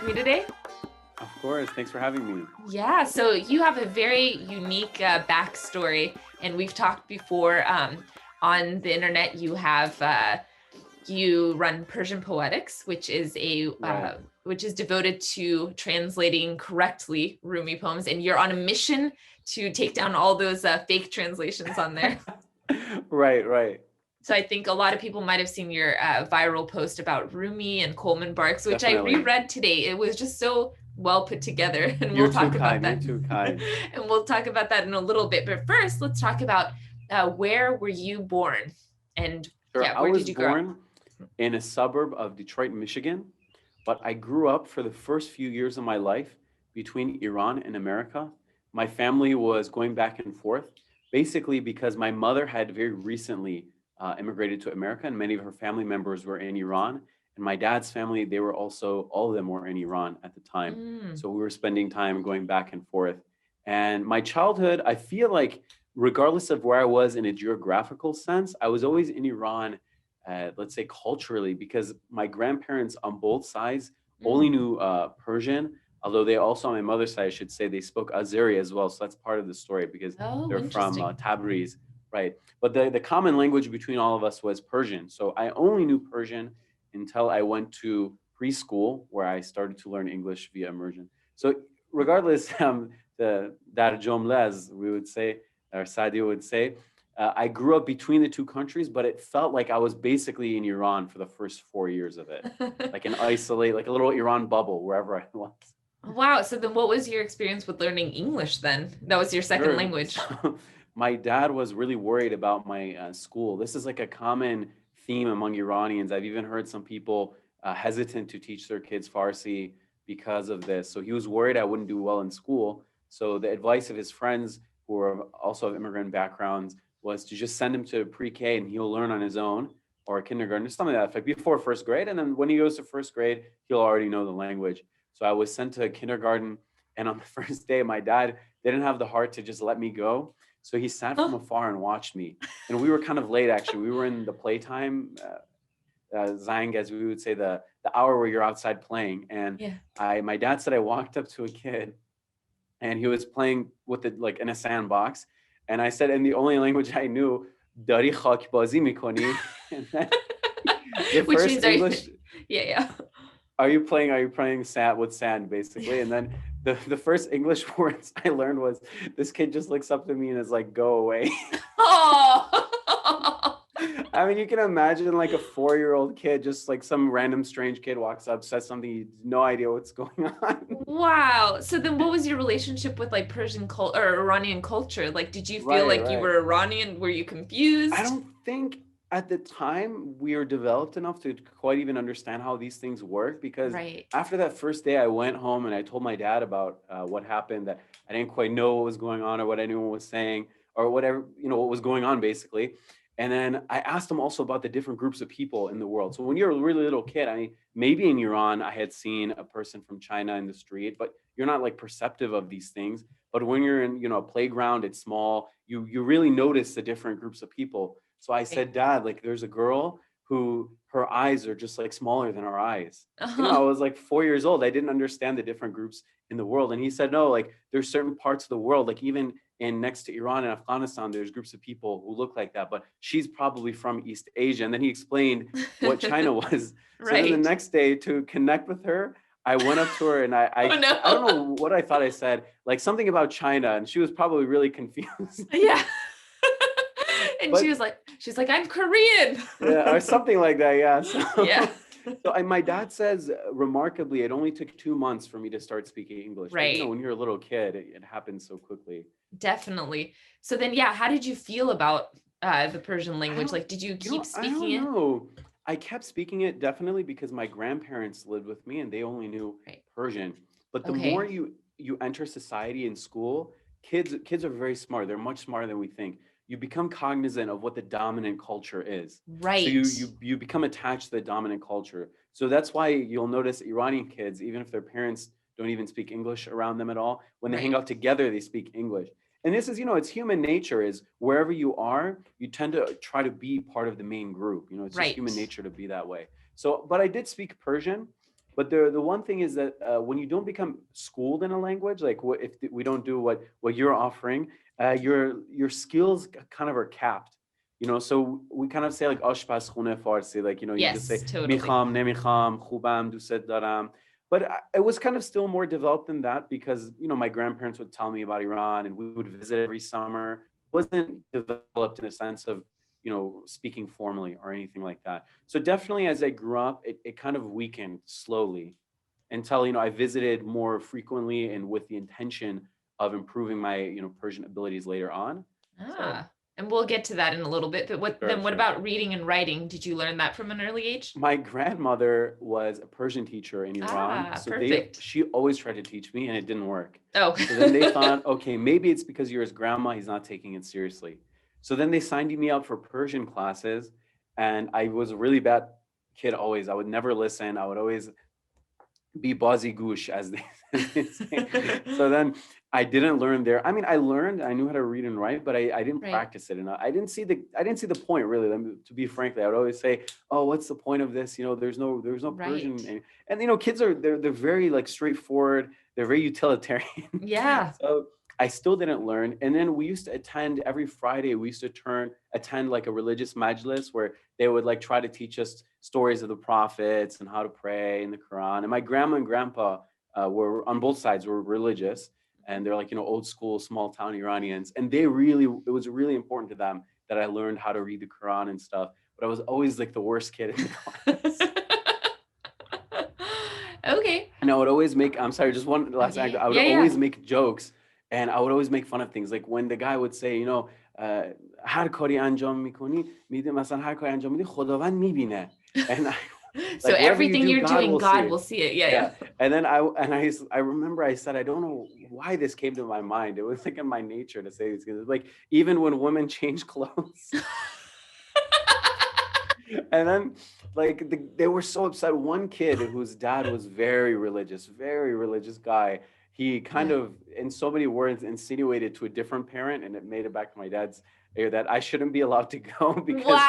with me today? Of course. Thanks for having me. Yeah, so you have a very unique backstory, and we've talked before on the internet. You run Persian Poetics, which is Right. which is devoted to translating correctly Rumi poems, and you're on a mission to take down all those fake translations on there. Right. So I think a lot of people might have seen your viral post about Rumi and Coleman Barks, which I Definitely. reread today. It was just so well put together, and You're we'll too talk about kind. You're that. too kind. And we'll talk about that in a little bit. But first, let's talk about where were you born? And Sure. yeah, I where was did you grow up? born in a suburb of Detroit, Michigan, but I grew up for the first few years of my life between Iran and America. My family was going back and forth, basically because my mother had very recently immigrated to America, and many of her family members were in Iran. And my dad's family, they were also, all of them were in Iran at the time. Mm. So we were spending time going back and forth. And my childhood, I feel like, regardless of where I was in a geographical sense, I was always in Iran, let's say culturally, because my grandparents on both sides only Mm. knew Persian, although they also, on my mother's side, I should say, they spoke Azeri as well. So that's part of the story because Oh, they're from interesting. Tabriz, right? But the common language between all of us was Persian. So I only knew Persian until I went to preschool, where I started to learn English via immersion. So regardless, the dar jomle, as we would say, or Sadi would say, I grew up between the two countries, but it felt like I was basically in Iran for the first 4 years of it, like an isolate, like a little Iran bubble wherever I was. Wow. So then what was your experience with learning English then? That was your second Sure. language. So my dad was really worried about my school. This is like a common theme among Iranians. I've even heard some people hesitant to teach their kids Farsi because of this. So he was worried I wouldn't do well in school. So the advice of his friends who are also of immigrant backgrounds was to just send him to pre-K and he'll learn on his own, or kindergarten or something like that, like before first grade. And then when he goes to first grade, he'll already know the language. So I was sent to kindergarten, and on the first day, my dad didn't have the heart to just let me go. So he sat from afar and watched me. And we were kind of late, actually. We were in the playtime, Zang, as we would say, the hour where you're outside playing. And Yeah. my dad said I walked up to a kid and he was playing with it like in a sandbox. And I said, in the only language I knew, Dari khak bazi mikoni. And then the Which first means English, yeah. are you playing sand with sand, basically? And then the first English words I learned was, this kid just looks up to me and is like, go away. Oh. I mean, you can imagine like a 4-year-old kid, just like some random strange kid walks up, says something, you have no idea what's going on. Wow. So then what was your relationship with like Persian culture or Iranian culture? Like, did you feel Right, like you right. were Iranian? Were you I confused? don't think at the time we were developed enough to quite even understand how these things work, because Right. after that first day I went home and I told my dad about what happened, that I didn't quite know what was going on or what anyone was saying or whatever, what was going on basically. And then I asked him also about the different groups of people in the world. So when you're a really little kid, I mean, maybe in Iran I had seen a person from China in the street, but you're not like perceptive of these things. But when you're in, a playground, it's small, you really notice the different groups of people. So I Right. said, Dad, like there's a girl who her eyes are just like smaller than our eyes. I Uh-huh. was like 4 years old. I didn't understand the different groups in the world. And he said, no, like there's certain parts of the world, like even in next to Iran and Afghanistan, there's groups of people who look like that, but she's probably from East Asia. And then he explained what China was. So then the Right. next day, to connect with her, I went up to her and Oh I don't no. know what I thought I said, like something about China, and she was probably really confused. Yeah. And But she's like, I'm Korean. yeah, or something like that. Yeah. Yeah. My dad says, remarkably, it only took 2 months for me to start speaking English. But Right. when you're a little kid, it happens so quickly. Definitely. So then, yeah, how did you feel about the Persian I language? don't, Like, did you keep I speaking don't it? know. I kept speaking it definitely because my grandparents lived with me and they only knew Right. Persian. But the more Okay. you enter society in school, kids are very smart. They're much smarter than we think. You become cognizant of what the dominant culture is. So Right. you become attached to the dominant culture. So that's why you'll notice Iranian kids, even if their parents don't even speak English around them at all, when they hang Right. out together, they speak English. And this is, it's human nature, is wherever you are, you tend to try to be part of the main group. It's just human Right. nature to be that way. So, but I did speak Persian. But the one thing is that when you don't become schooled in a language, like if we don't do what you're offering, your skills kind of are capped. So we kind of say like آشپزخونه Farsi, like you just say Yes, totally. میخوام نمیخوام خوبم دوست دارم. But it was kind of still more developed than that because my grandparents would tell me about Iran and we would visit every summer. It wasn't developed in a sense of speaking formally or anything like that. So definitely as I grew up, it kind of weakened slowly until, I visited more frequently and with the intention of improving my, Persian abilities later on. So And we'll get to that in a little bit. But what sure. about reading and writing? Did you learn that from an early age? My grandmother was a Persian teacher in Iran. So Perfect. she always tried to teach me and it didn't work. Oh. So then they thought, okay, maybe it's because you're his grandma, he's not taking it seriously. So then they signed me up for Persian classes and I was a really bad kid always. I would never listen. I would always be bazi gush, as they say. So then I didn't learn there. I mean, I knew how to read and write, but I didn't Right. practice it enough. I didn't see the point really. To be frankly, I would always say, oh, what's the point of this? There's no Persian. Right. And kids they're very like straightforward. They're very utilitarian. Yeah. So I still didn't learn. And then we used to attend every Friday, we used to attend like a religious majlis where they would like try to teach us stories of the prophets and how to pray in the Quran. And my grandma and grandpa were on both sides were religious and they're like, old school, small town Iranians. And it was really important to them that I learned how to read the Quran and stuff. But I was always like the worst kid in the class. Okay. And I would always I'm sorry, just one last Okay. anecdote. I would always make jokes and I would always make fun of things. Like when the guy would say, هر کاری انجام میکنی میده مثلا هر کاری انجام میدی خداوند میبینه. And so like everything you're doing, God will see see it. Yeah. And then I remember I said, I don't know why this came to my mind. It was like in my nature to say these things. Like even when women change clothes. And then like they were so upset. One kid whose dad was very religious guy. He kind of, in so many words, insinuated to a different parent, and it made it back to my dad's ear that I shouldn't be allowed to go because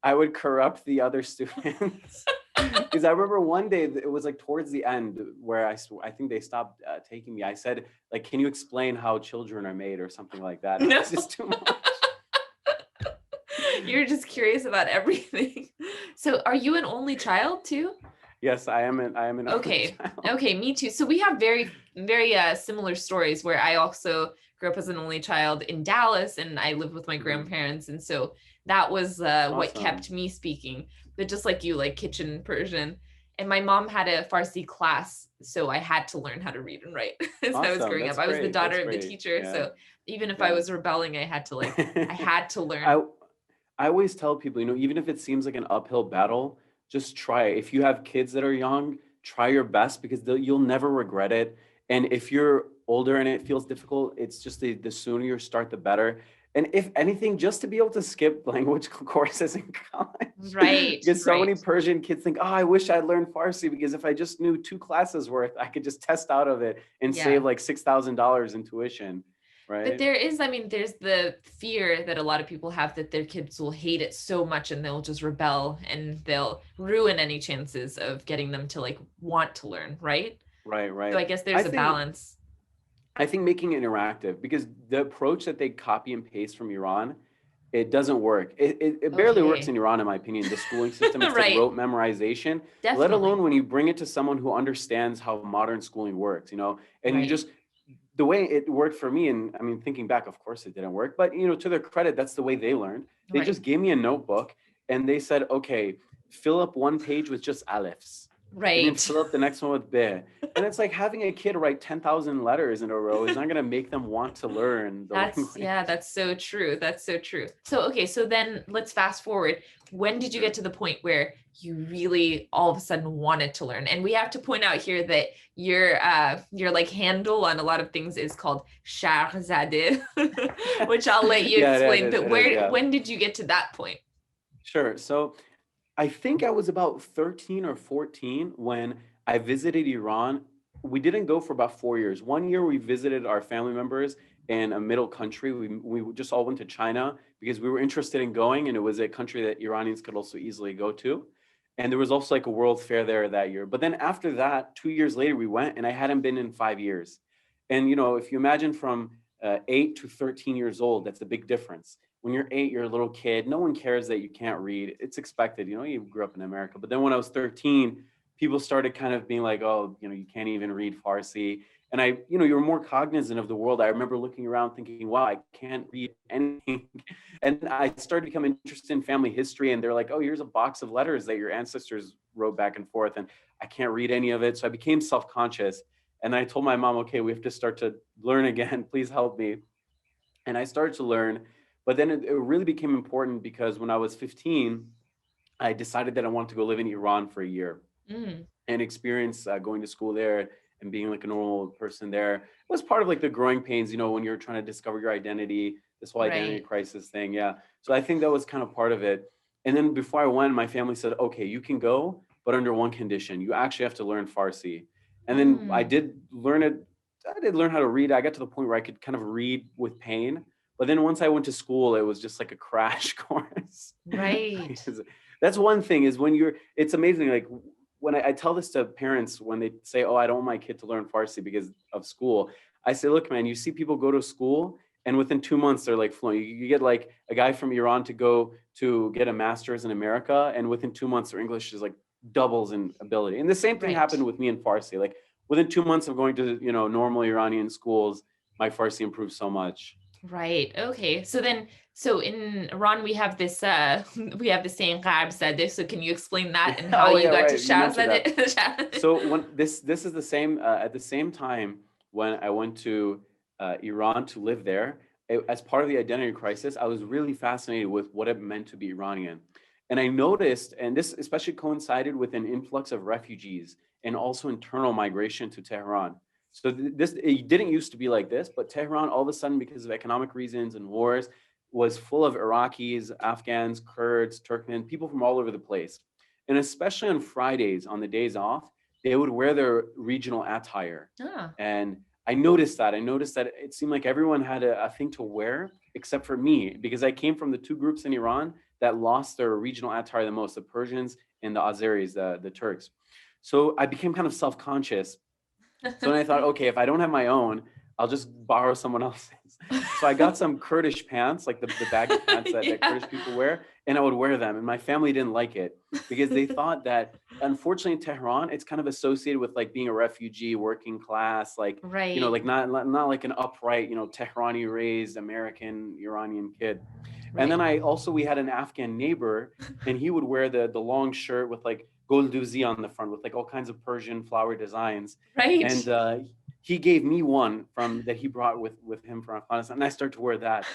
I would corrupt the other students. Because I remember one day, it was like towards the end where I think they stopped taking me. I said, like, can you explain how children are made or something like that? No. It's just too much. You're just curious about everything. So are you an only child too? Yes, I am an Okay. only child. Okay, me too. So we have very, very similar stories where I also grew up as an only child in Dallas and I lived with my grandparents. And so that was what kept me speaking. But just like you, like kitchen Persian. And my mom had a Farsi class, so I had to learn how to read and write as I was growing up. I was the daughter of the teacher. So even if I was rebelling, I had to learn. I always tell people, even if it seems like an uphill battle, just try it. If you have kids that are young, try your best because you'll never regret it. And if you're older and it feels difficult, it's just the sooner you start, the better. And if anything, just to be able to skip language courses in college. Right. Because so many Persian kids think, oh, I wish I'd learned Farsi because if I just knew 2 classes worth, I could just test out of it and save like $6,000 in tuition. Right. But there's the fear that a lot of people have that their kids will hate it so much and they'll just rebel and they'll ruin any chances of getting them to like want to learn, right? Right. So I guess there's a balance. I think making it interactive because the approach that they copy and paste from Iran, it doesn't work. It barely works in Iran, in my opinion. The schooling system is like rote memorization, let alone when you bring it to someone who understands how modern schooling works, and you just, the way it worked for me, and I mean, thinking back, of course it didn't work, but to their credit, that's the way they learned. They just gave me a notebook and they said, okay, fill up one page with just alifs. Right. And then fill up the next one with be. And it's like having a kid write 10,000 letters in a row is not going to make them want to learn the language. Yeah, that's so true. That's so true. So, okay, so then let's fast forward. When did you get to the point where you really all of a sudden wanted to learn? And we have to point out here that your like handle on a lot of things is called Shahzadeh, which I'll let you explain. But when did you get to that point? Sure. So I think I was about 13 or 14 when I visited Iran. We didn't go for about 4 years. 1 year we visited our family members in a middle country. We just all went to China because we were interested in going, and it was a country that Iranians could also easily go to. And there was also like a world fair there that year. But then after that, 2 years later, we went, and I hadn't been in 5 years. And, you know, if you imagine from 8 to 13 years old, that's a big difference. When you're 8, you're a little kid. No one cares that you can't read. It's expected. You know, you grew up in America. But then when I was 13, people started kind of being like, oh, you know, you can't even read Farsi. And I, you know, you're more cognizant of the world. I remember looking around thinking, wow, I can't read anything. And I started becoming interested in family history. And they're like, oh, here's a box of letters that your ancestors wrote back and forth. And I can't read any of it. So I became self-conscious. And I told my mom, okay, we have to start to learn again. Please help me. And I started to learn. But then it really became important because when I was 15, I decided that I wanted to go live in Iran for a year Mm, and experience going to school there and being like a normal person there. It was part of like the growing pains, you know, when you're trying to discover your identity, this whole identity right. crisis thing. Yeah. So I think that was kind of part of it. And then before I went, my family said, okay, you can go, but under one condition. You actually have to learn Farsi. And then I Mm, did learn it. I did learn how to read. I got to the point where I could kind of read with pain. But then once I went to school, it was just like a crash course. right. That's one thing is when you're, it's amazing. Like when I tell this to parents, when they say, oh, I don't want my kid to learn Farsi because of school, I say, look, man, you see people go to school and within 2 months, they're like fluent. You get like a guy from Iran to go to get a master's in America. And within 2 months, their English is like doubles in ability. And the same thing Right. happened with me in Farsi. Like within 2 months of going to, you know, normal Iranian schools, my Farsi improved so much. Right. Okay. So then, so in Iran, we have this, we have the saying "Gharb Zadeh." So can you explain that and how Oh you yeah, got to right. You Shah mentioned that. Zadeh? So when this is the same at the same time when I went to Iran to live there, as part of the identity crisis, I was really fascinated with what it meant to be Iranian. And I noticed, and this especially coincided with an influx of refugees and also internal migration to Tehran. So this it didn't used to be like this, but Tehran all of a sudden, because of economic reasons and wars, was full of Iraqis, Afghans, Kurds, Turkmen, people from all over the place. And especially on Fridays, on the days off, they would wear their regional attire. Ah, And I noticed that. I noticed that it seemed like everyone had a thing to wear except for me, because I came from the two groups in Iran that lost their regional attire the most, the Persians and the Azeris, the Turks. So I became kind of self-conscious. So then I thought, okay, if I don't have my own, I'll just borrow someone else's. So I got some Kurdish pants, like the baggy pants that yeah. Kurdish people wear, and I would wear them. And my family didn't like it because they thought that, unfortunately, in Tehran, it's kind of associated with like being a refugee, working class, like, you know, Right. like not like an upright, you know, Tehrani raised American Iranian kid. And then Right. we had an Afghan neighbor, and he would wear the long shirt with like golduzi on the front with like all kinds of Persian flower designs. Right. And he gave me one from that he brought with him from Afghanistan, and I started to wear that.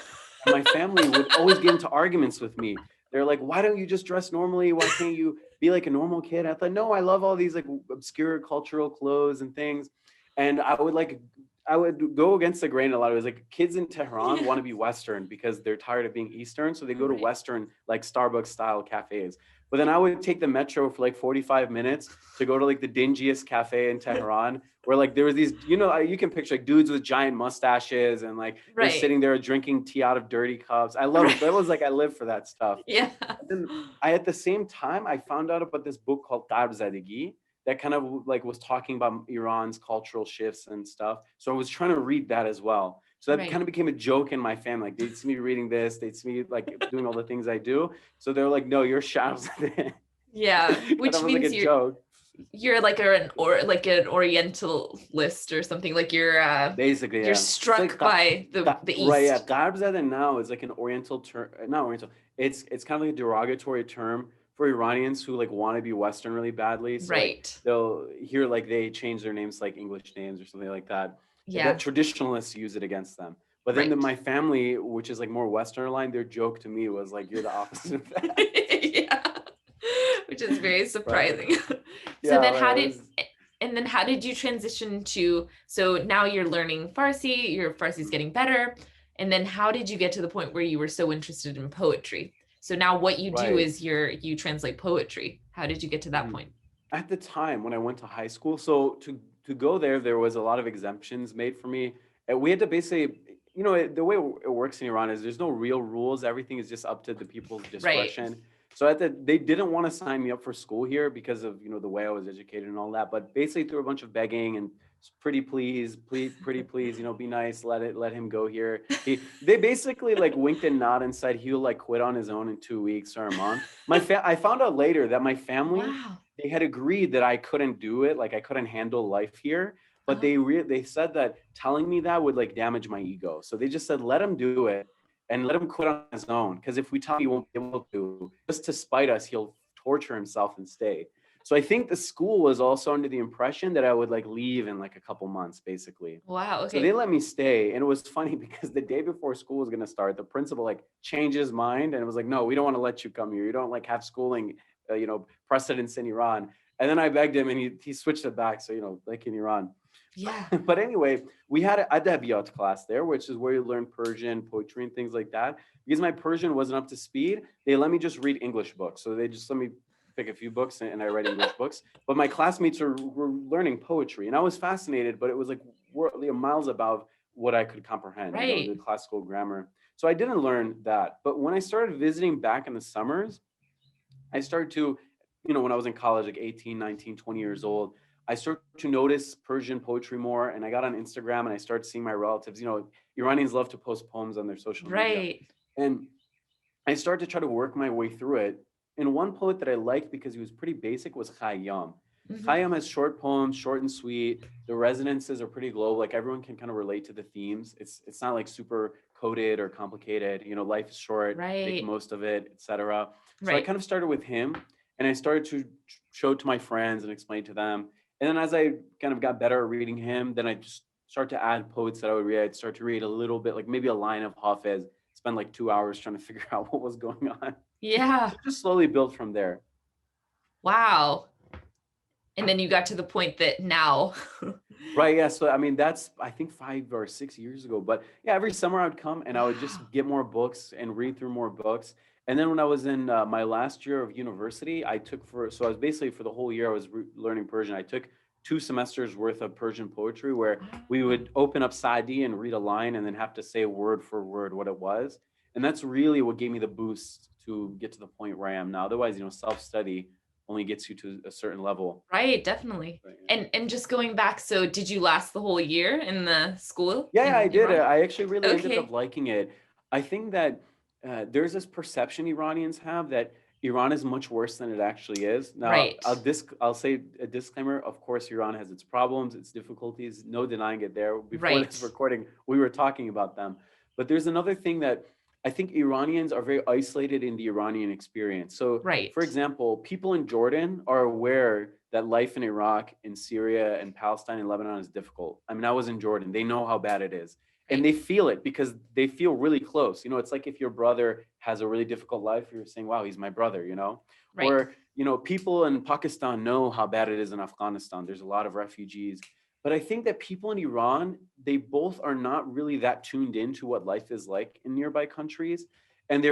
And my family would always get into arguments with me. They're like, "Why don't you just dress normally? Why can't you be like a normal kid?" I thought, "No, I love all these like obscure cultural clothes and things." And I would go against the grain a lot. It was like kids in Tehran Yeah. want to be Western because they're tired of being Eastern, so they go to Right. Western like Starbucks style cafes. But then I would take the metro for like 45 minutes to go to like the dingiest cafe in Tehran, where like there was these, you know, you can picture like dudes with giant mustaches and like they're Right. sitting there drinking tea out of dirty cups. I love it. Right. That was like I live for that stuff. Yeah. And then I at the same time I found out about this book called Gharb Zadegi that kind of like was talking about Iran's cultural shifts and stuff. So I was trying to read that as well. So that kind Right. of became a joke in my family. Like they'd see me reading this, they'd see me like doing all the things I do. So they're like, "No, you're Shahs." Kind Yeah. Which of was like a means joke. you're like an orientalist or something, like Basically, you're yeah. It's struck like by the right, yeah. East. Garbzada now is like an Oriental term, not Oriental. It's kind of like a derogatory term for Iranians who like want to be Western really badly. So like Right. they'll hear like they change their names to, like English names or something like that. That Yeah. traditionalists use it against them. But then Right. my family, which is like more Western aligned, their joke to me was like, "You're the opposite of that." Yeah. Which is very Right. surprising. So Yeah, then right. It was. how did you transition to, so now you're learning Farsi, your Farsi's getting better. And then how did you get to the point where you were so interested in poetry? So now what you do Right. is you translate poetry. How did you get to that Mhm. point? At the time when I went to high school, so to go there, there was a lot of exemptions made for me. And we had to basically, you know, the way it works in Iran is there's no real rules. Everything is just up to the people's Right. discretion. So they didn't want to sign me up for school here because of, the way I was educated and all that. But basically through a bunch of begging and pretty please, pretty please, be nice, let him go here. They basically like winked and nodded and said he'll like quit on his own in 2 weeks or a month. I found out later that my family, Wow. they had agreed that I couldn't do it, like I couldn't handle life here. But they said that telling me that would like damage my ego. So they just said, let him do it and let him quit on his own. Because if we tell him he won't be able to, just to spite us, he'll torture himself and stay. So I think the school was also under the impression that I would like leave in like a couple months, basically. Wow. So they let me stay. And it was funny because the day before school was going to start, the principal like changed his mind and it was like, no, we don't want to let you come here. You don't like have schooling, precedence in Iran. And then I begged him and he switched it back. So, like in Iran. Yeah. But anyway, we had an adabiyat class there, which is where you learn Persian, poetry, and things like that. Because my Persian wasn't up to speed, they let me just read English books. So they just let me pick a few books and I read English books. But my classmates were learning poetry. And I was fascinated, but it was like miles above what I could comprehend, Right. the classical grammar. So I didn't learn that. But when I started visiting back in the summers, I started to, when I was in college, like 18, 19, 20 years old, I started to notice Persian poetry more, and I got on Instagram and I started seeing my relatives. Iranians love to post poems on their social media. Right. And I started to try to work my way through it. And one poet that I liked because he was pretty basic was Khayyam. Khayyam has short poems, short and sweet. The resonances are pretty global. Like everyone can kind of relate to the themes. It's not like super coded or complicated. Life is short, make the most of it, etc. So I kind of started with him, and I started to show to my friends and explain to them. And then as I kind of got better at reading him, then I just start to add poets that I would read. I'd start to read a little bit, like maybe a line of Hafez, spend like 2 hours trying to figure out what was going on. Yeah. So just slowly built from there. Wow. And then you got to the point that now. Right. Yeah. So, that's, I think 5 or 6 years ago, but yeah, every summer I would come and I would just get more books and read through more books. And then when I was in my last year of university, I was basically for the whole year I was learning Persian. I took 2 semesters worth of Persian poetry where we would open up Saadi and read a line and then have to say word for word what it was. And that's really what gave me the boost to get to the point where I am now. Otherwise, self-study only gets you to a certain level. Right, definitely. Right, yeah. And just going back, so did you last the whole year in the school? Yeah, I did. I actually really ended up liking it. I think that there's this perception Iranians have that Iran is much worse than it actually is. Now, right. I'll say a disclaimer. Of course, Iran has its problems, its difficulties. No denying it there. Before this recording, we were talking about them. But there's another thing that I think Iranians are very isolated in the Iranian experience. So, for example, people in Jordan are aware that life in Iraq, in Syria, and Palestine and Lebanon is difficult. I was in Jordan. They know how bad it is. And they feel it because they feel really close. It's like if your brother has a really difficult life, you're saying, wow, he's my brother, Right. Or, people in Pakistan know how bad it is in Afghanistan. There's a lot of refugees. But I think that people in Iran, they both are not really that tuned into what life is like in nearby countries. And they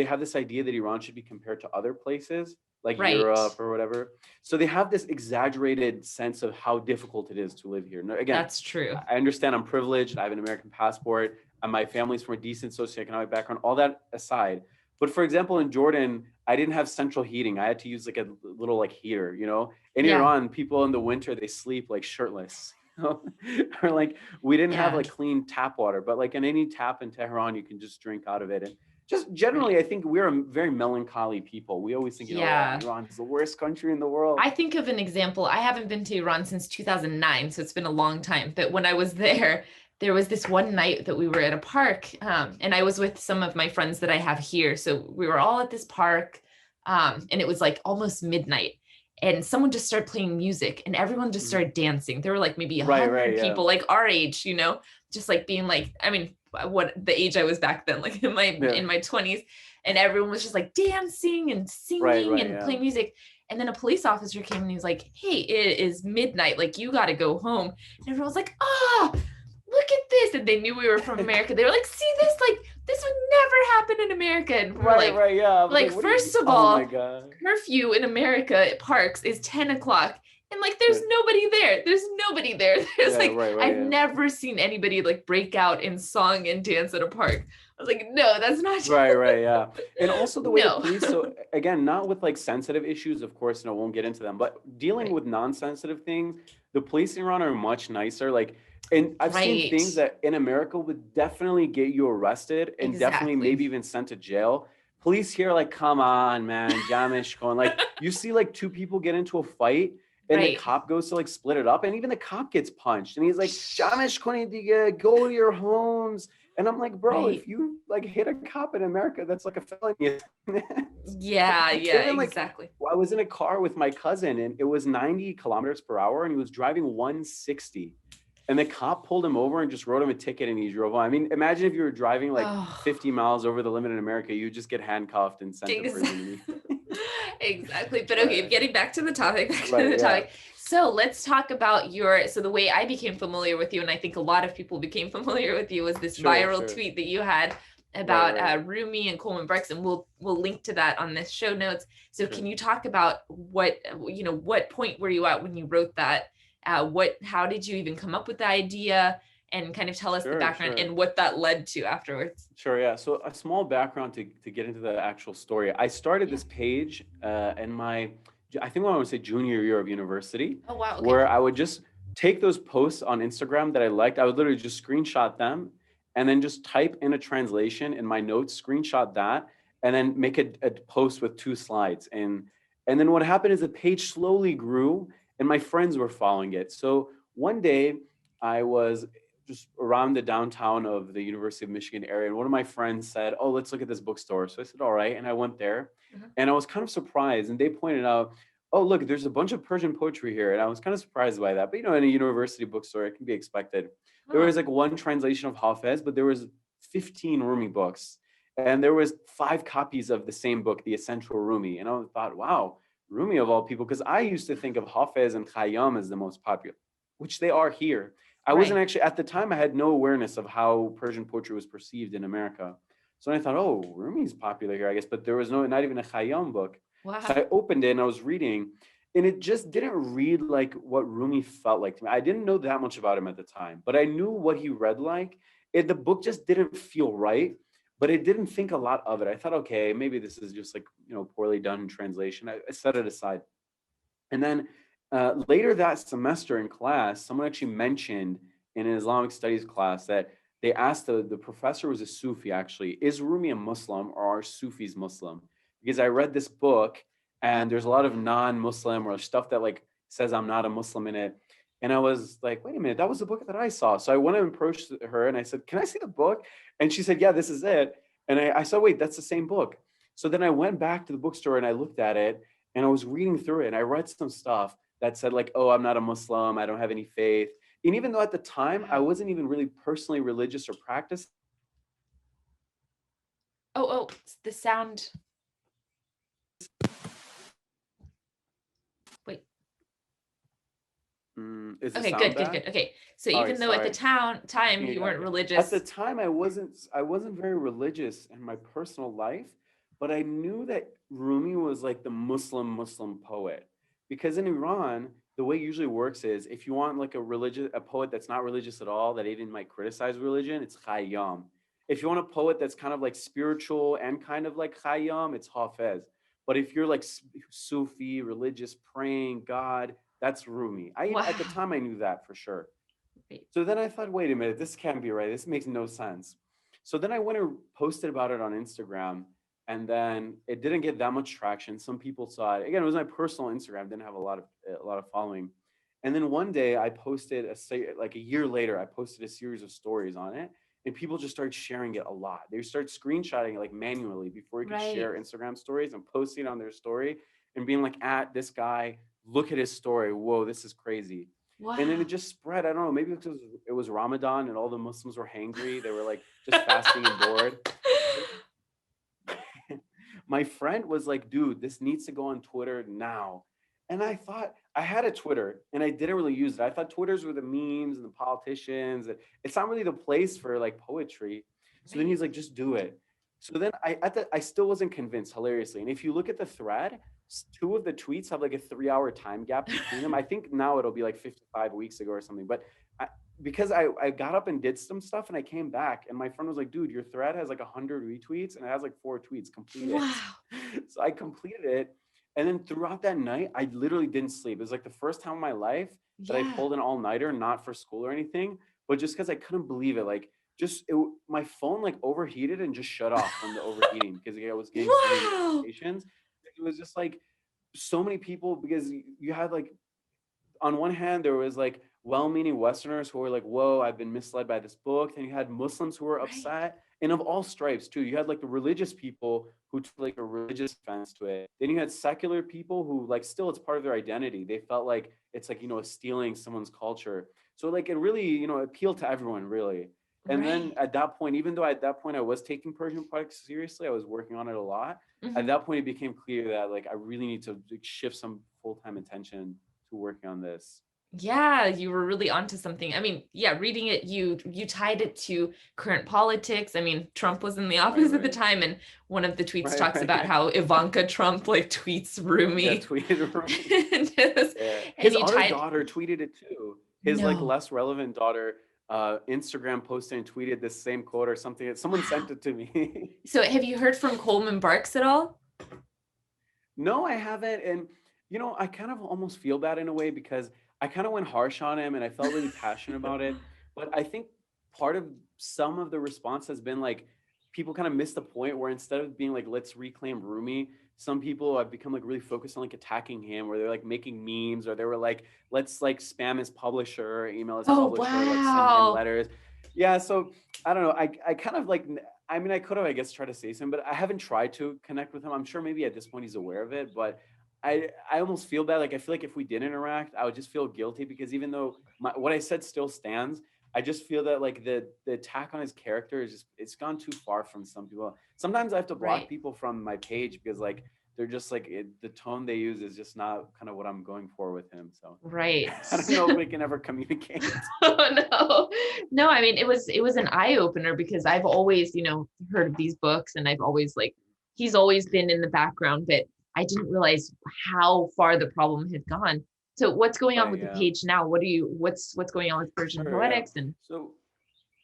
have this idea that Iran should be compared to other places like Europe or whatever. So they have this exaggerated sense of how difficult it is to live here. Now, again, that's true. I understand I'm privileged. I have an American passport and my family's from a decent socioeconomic background, all that aside. But for example, in Jordan, I didn't have central heating. I had to use like a little like heater, In Iran, people in the winter, they sleep like shirtless, or like we didn't have like clean tap water, but like in any tap in Tehran, you can just drink out of it. And just generally, I think we're a very melancholy people. We always think, Iran is the worst country in the world. I think of an example. I haven't been to Iran since 2009, so it's been a long time. But when I was there was this one night that we were at a park, and I was with some of my friends that I have here. So we were all at this park, and it was like almost midnight. And someone just started playing music and everyone just started dancing. There were like maybe 100 people like our age, just like being like, what the age I was back then, like in my 20s, and everyone was just like dancing and singing and playing music. And then a police officer came and he was like, hey, it is midnight. Like you got to go home. And everyone was like, look at this. And they knew we were from America. They were like, see this, like this would never happen in America. And we were like, first of all, curfew in America at parks is 10 o'clock. And like, there's nobody there. There's nobody there. There's like, right, I've never seen anybody like break out in song and dance at a park. I was like, no, that's not true. Right, yeah. And also the way the No. police, so again, not with like sensitive issues, of course, no, won't get into them, but dealing Right. with non-sensitive things, the police in Iran are much nicer. Like, and I've seen Right. things that in America would definitely get you arrested and definitely Exactly. maybe even sent to jail. Police here, like, come on, man, Jamish going, like, you see like two people get into a fight and the Right. cop goes to like split it up, and even the cop gets punched, and he's like, Jamish Konidiga, go to your homes. And I'm like, bro, Right. if you like hit a cop in America, that's like a felony. Yeah, Even like, exactly. I was in a car with my cousin and it was 90 kilometers per hour and he was driving 160. And the cop pulled him over and just wrote him a ticket and he drove on. I mean, imagine if you were driving like 50 miles over the limit in America, you just get handcuffed and sent to prison. Exactly. But okay, getting back to the topic. Yeah. So let's talk about so the way I became familiar with you, and I think a lot of people became familiar with you, was this viral tweet that you had about Rumi and Coleman Barks, and we'll link to that on this show notes. So can you talk about what point were you at when you wrote that? How did you even come up with the idea, and kind of tell us the background and what that led to afterwards? Sure, yeah. So a small background to get into the actual story. I started this page in my, I think I want to say junior year of university. Oh, wow. Okay. Where I would just take those posts on Instagram that I liked. I would literally just screenshot them and then just type in a translation in my notes, screenshot that, and then make a post with 2 slides. And then what happened is the page slowly grew and my friends were following it. So one day I was just around the downtown of the University of Michigan area, and one of my friends said, oh, let's look at this bookstore. So I said, all right. And I went there and I was kind of surprised. And they pointed out, oh, look, there's a bunch of Persian poetry here. And I was kind of surprised by that. But, in a university bookstore, it can be expected. There was like one translation of Hafez, but there was 15 Rumi books. And there was 5 copies of the same book, The Essential Rumi. And I thought, wow, Rumi of all people, because I used to think of Hafez and Khayyam as the most popular, which they are here. I wasn't actually, at the time, I had no awareness of how Persian poetry was perceived in America. So I thought, oh, Rumi's popular here, I guess, but there was not even a Khayyam book. Wow. So I opened it and I was reading, and it just didn't read like what Rumi felt like to me. I didn't know that much about him at the time, but I knew what he read like. The book just didn't feel right, but it didn't think a lot of it. I thought, okay, maybe this is just like, poorly done in translation. I set it aside. And then later that semester in class, someone actually mentioned in an Islamic studies class that they asked the professor, was a Sufi actually, is Rumi a Muslim or are Sufis Muslim? Because I read this book and there's a lot of non-Muslim or stuff that like says I'm not a Muslim in it. And I was like, wait a minute, that was the book that I saw. So I went and approached her and I said, can I see the book? And she said, yeah, this is it. And I said, wait, that's the same book. So then I went back to the bookstore and I looked at it and I was reading through it and I read some stuff that said like, oh, I'm not a Muslim, I don't have any faith. And even though at the time I wasn't even really personally religious or practiced. Oh, the sound. Wait. Okay, good. Okay, so even though at the time you weren't religious. At the time I wasn't very religious in my personal life, but I knew that Rumi was like the Muslim poet. Because in Iran, the way it usually works is if you want like a poet that's not religious at all, that even might criticize religion, it's Khayyam. If you want a poet that's kind of like spiritual and kind of like Khayyam, it's Hafez. But if you're like Sufi, religious, praying God, that's Rumi. At the time I knew that for sure. So then I thought, wait a minute, this can't be right. This makes no sense. So then I went and posted about it on Instagram, and then it didn't get that much traction. Some people saw it. Again, it was my personal Instagram, didn't have a lot of following. And then one day I posted like a year later, I posted a series of stories on it, and people just started sharing it a lot. They started screenshotting it like manually before you could share Instagram stories and posting it on their story and being like, at this guy, look at his story. Whoa, this is crazy. Wow. And then it just spread. I don't know, maybe because it was Ramadan and all the Muslims were hangry. They were like just fasting and bored. My friend was like, dude, this needs to go on Twitter now. And I thought, I had a Twitter and I didn't really use it. I thought Twitters were the memes and the politicians. It's not really the place for like poetry. So then he's like, just do it. So then I still wasn't convinced, hilariously. And if you look at the thread, two of the tweets have like a 3-hour time gap between them. I think now it'll be like 55 weeks ago or something. But because I got up and did some stuff and I came back and my friend was like, dude, your thread has like 100 retweets and it has like 4 tweets. Complete it. Wow. So I completed it. And then throughout that night, I literally didn't sleep. It was like the first time in my life that I pulled an all-nighter, not for school or anything, but just because I couldn't believe it. Like, my phone like overheated and just shut off from the overheating because I was getting so many notifications. It was just like so many people, because you had like, on one hand, there was like well-meaning Westerners who were like, whoa, I've been misled by this book. Then you had Muslims who were upset, and of all stripes too. You had like the religious people who took like a religious offense to it. Then you had secular people who like, still it's part of their identity. They felt like it's like, stealing someone's culture. So like it really, appealed to everyone really. And then at that point, even though at that point I was taking Persian Poetics seriously, I was working on it a lot. At that point, it became clear that like I really need to shift some full-time attention to working on this. Yeah, you were really onto something. I mean, yeah, reading it, you tied it to current politics. I mean, Trump was in the office at the time, and one of the tweets talks about how Ivanka Trump like tweets Rumi. Yeah, tweeted Rumi. and his other daughter tweeted it too. His like No. less relevant daughter Instagram posted and tweeted this same quote or something. Someone sent it to me. So have you heard from Coleman Barks at all? No, I haven't. And I kind of almost feel bad in a way because I kind of went harsh on him and I felt really passionate about it. But I think part of some of the response has been like, people kind of missed the point where instead of being like, let's reclaim Rumi, some people have become like really focused on like attacking him, where they're like making memes, or they were like, let's like spam his publisher, email his publisher, like send him letters. Yeah. So I don't know. I kind of like, I mean, I could have, I guess, tried to say something, but I haven't tried to connect with him. I'm sure maybe at this point he's aware of it, but I almost feel bad. Like, I feel like if we did interact, I would just feel guilty, because even though what I said still stands, I just feel that like the attack on his character is just, it's gone too far from some people. Sometimes I have to block people from my page because like, they're just like, the tone they use is just not kind of what I'm going for with him. So I don't know if we can ever communicate. Oh no. I mean, it was an eye opener, because I've always, heard of these books, and I've always like, he's always been in the background, but I didn't realize how far the problem had gone. So what's going on with the page now? What's going on with Persian Poetics? And so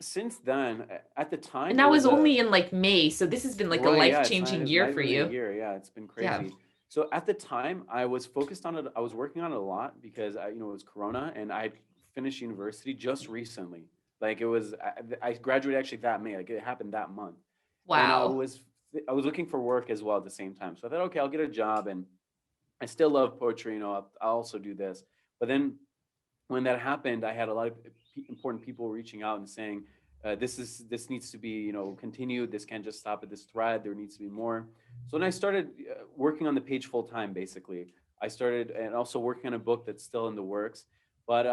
since then, at the time, and that was only in like May. So this has been like a life-changing year for you. Yeah, it's been crazy. Yeah. So at the time, I was focused on it. I was working on it a lot because it was Corona, and I finished university just recently. Like I graduated actually that May. Like it happened that month. Wow. And I was looking for work as well at the same time. So I thought, okay, I'll get a job, and I still love poetry. I'll also do this. But then when that happened, I had a lot of important people reaching out and saying, this needs to be, continued. This can't just stop at this thread. There needs to be more. So then I started working on the page full time, basically. I started, and also working on a book that's still in the works. But,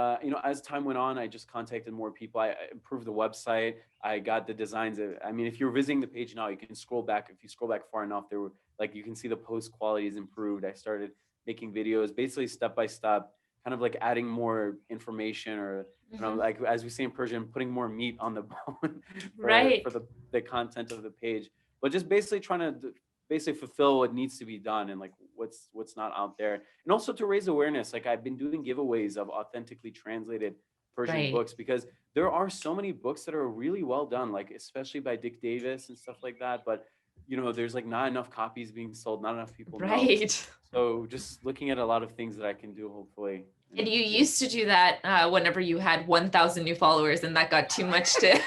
as time went on, I just contacted more people. I improved the website. I got the designs. I mean, if you're visiting the page now, you can scroll back. If you scroll back far enough, there were like, you can see the post quality is improved. I started making videos, basically step by step, kind of like adding more information, or like, as we say in Persian, putting more meat on the bone for the content of the page. But just basically trying to fulfill what needs to be done, and like what's not out there, and also to raise awareness. Like, I've been doing giveaways of authentically translated Persian books, because there are so many books that are really well done, like especially by Dick Davis and stuff like that, but there's like not enough copies being sold, not enough people know. So just looking at a lot of things that I can do, hopefully. And you used to do that whenever you had 1,000 new followers, and that got too much to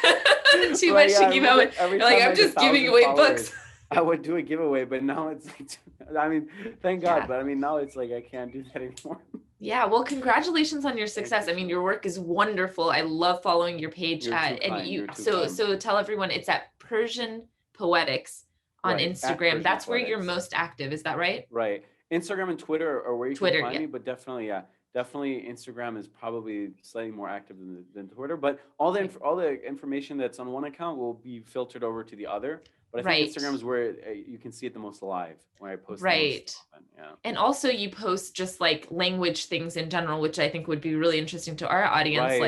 too much to give out. You're like, I'm just giving away books. I would do a giveaway, but now it's like, I mean, thank God, but I mean, now it's like I can't do that anymore. Yeah, well, congratulations on your success. I mean, your work is wonderful. I love following your page. So tell everyone, it's at Persian Poetics on Instagram. That's where you're most active. Is that right? Right. Instagram and Twitter are where you can find me, but definitely, Instagram is probably slightly more active than Twitter. But all the information that's on one account will be filtered over to the other. But I think Instagram is where you can see it the most alive, where I post. And also you post just like language things in general, which I think would be really interesting to our audience,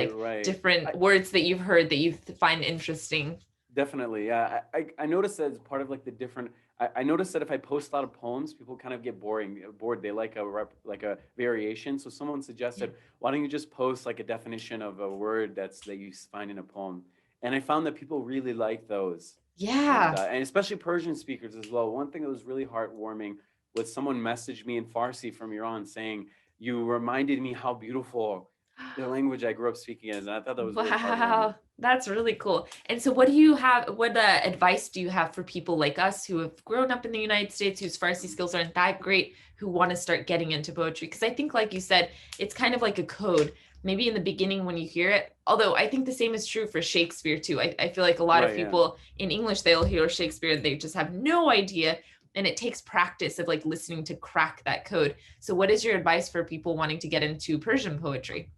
different words that you've heard that you find interesting. Definitely. Yeah. I noticed that as part of like the different, I noticed that if I post a lot of poems, people kind of get bored. They like like a variation. So someone Yeah. suggested, why don't you just post like a definition of a word that you find in a poem? And I found that people really like those. Yeah. And especially Persian speakers as well. One thing that was really heartwarming was someone messaged me in Farsi from Iran saying, you reminded me how beautiful the language I grew up speaking is. And I thought that was really heartwarming. Wow, that's really cool. And so, what do you have? What advice do you have for people like us who have grown up in the United States, whose Farsi skills aren't that great, who want to start getting into poetry? Because I think, like you said, it's kind of like a code. Maybe in the beginning when you hear it, although I think the same is true for Shakespeare too. I feel like a lot of Right. Yeah. people in English, they'll hear Shakespeare, they just have no idea. And it takes practice of like listening to crack that code. So, what is your advice for people wanting to get into Persian poetry?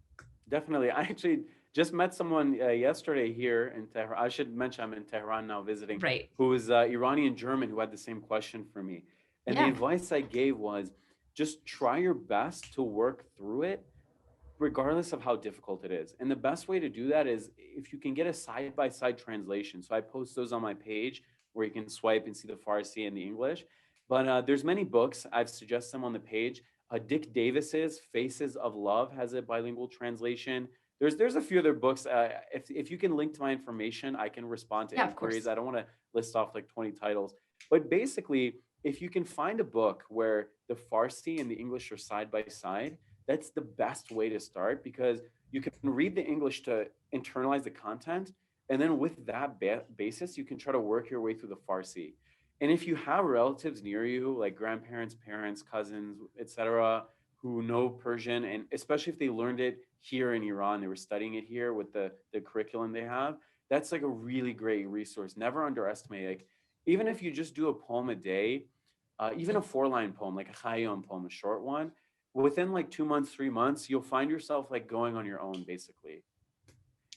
Definitely. I actually just met someone yesterday here in Tehran. I should mention I'm in Tehran now visiting, Right. who is Iranian German, who had the same question for me. And the Yeah. advice I gave was just try your best to work through it, regardless of how difficult it is. And the best way to do that is if you can get a side by side translation. So I post those on my page where you can swipe and see the Farsi and the English. But there's many books. I've suggested them on the page. Dick Davis's Faces of Love has a bilingual translation. There's a few other books. If you can link to my information, I can respond to Yeah, of inquiries. course. I don't want to list off like 20 titles, but basically, if you can find a book where the Farsi and the English are side by side, that's the best way to start because you can read the English to internalize the content. And then with that basis, you can try to work your way through the Farsi. And if you have relatives near you, like grandparents, parents, cousins, etc., who know Persian, and especially if they learned it here in Iran, they were studying it here with the curriculum they have, that's like a really great resource. Never underestimate. Like, even if you just do a poem a day, even a 4 line poem, like a Khayyam poem, a short one, within like 2 months, 3 months, you'll find yourself like going on your own basically.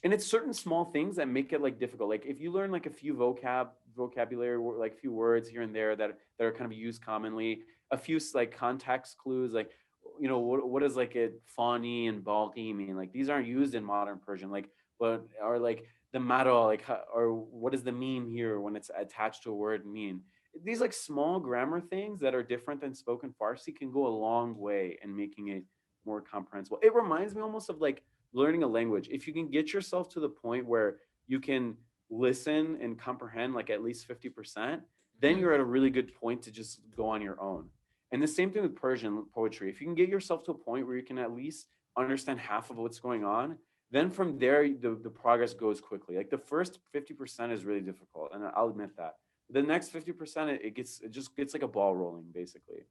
And it's certain small things that make it like difficult. Like if you learn like a few vocabulary, like a few words here and there that are kind of used commonly, a few like context clues, like what does like a fani and balqi mean? Like these aren't used in modern Persian. Like but or like the maro, like or what does the meme here when it's attached to a word mean? These like small grammar things that are different than spoken Farsi can go a long way in making it more comprehensible. It reminds me almost of like learning a language. If you can get yourself to the point where you can listen and comprehend like at least 50%, then Mhm. you're at a really good point to just go on your own. And the same thing with Persian poetry. If you can get yourself to a point where you can at least understand half of what's going on, then from there the progress goes quickly. Like the first 50% is really difficult, and I'll admit that. The next 50%, it just gets like a ball rolling, basically.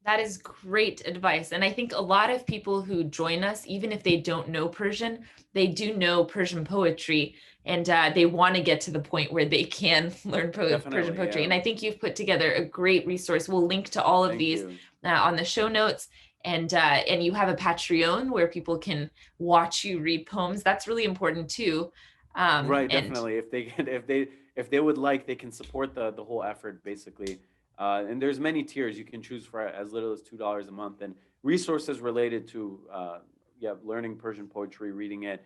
That is great advice. And I think a lot of people who join us, even if they don't know Persian, they do know Persian poetry and they want to get to the point where they can learn Persian Definitely, poetry. yeah. And I think you've put together a great resource. We'll link to all of Thank these you. on the show notes. And you have a Patreon where people can watch you read poems. That's really important too. Right, And definitely. If they can, if they would like, they can support the whole effort basically. And there's many tiers you can choose for as little as $2 a month, and resources related to yeah, learning Persian poetry, reading it.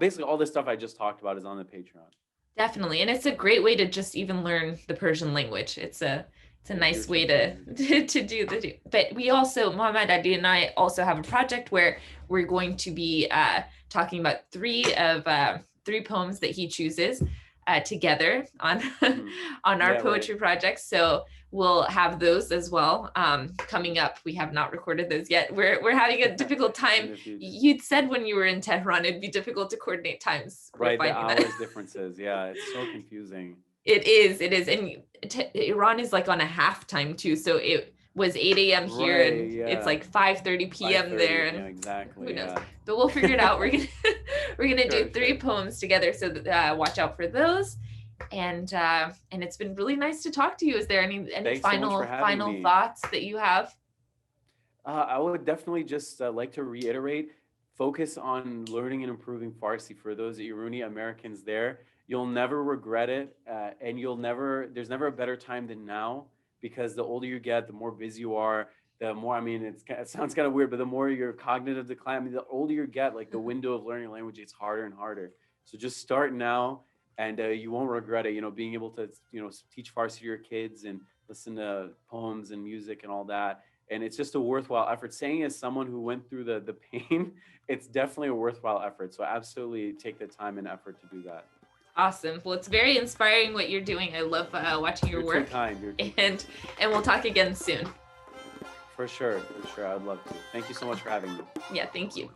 Basically all the stuff I just talked about is on the Patreon. definitely. And it's a great way to just even learn the Persian language. It's a If nice you're so way to kind. to do the but we also Mohammed Adi and I also have a project where we're going to be talking about three poems that he chooses together on Hmm. on our Yeah, right. poetry project. So we'll have those as well coming up. We have not recorded those yet. We're having a difficult In time. the future. You'd said when you were in Tehran it'd be difficult to coordinate times. We're Right, the finding that. hours differences. Yeah, it's so confusing. It is. And Iran is like on a halftime too. So it was 8 a.m. here Right, and it's yeah. like 5:30 p.m. 5:30 there. And p.m. who exactly. knows? Yeah. But we'll figure it out. We're gonna do Sure, three sure. poems together. So watch out for those. And it's been really nice to talk to you. Is there any Thanks so much for having final me. thoughts that you have? I would definitely just like to reiterate, focus on learning and improving Farsi for those Irooni Americans there. You'll never regret it, and there's never a better time than now because the older you get, the more busy you are, the more, I mean, it sounds kind of weird, but the more your cognitive decline, I mean, the older you get, like the window of learning a language, it's harder and harder. So just start now, and you won't regret it. Being able to teach Farsi to your kids and listen to poems and music and all that. And it's just a worthwhile effort. Saying as someone who went through the pain, it's definitely a worthwhile effort. So absolutely take the time and effort to do that. Awesome. Well, it's very inspiring what you're doing. I love watching your work. Too kind. You're too kind. And we'll talk again soon. For sure. I'd love to. Thank you so much for having me. Yeah, thank you.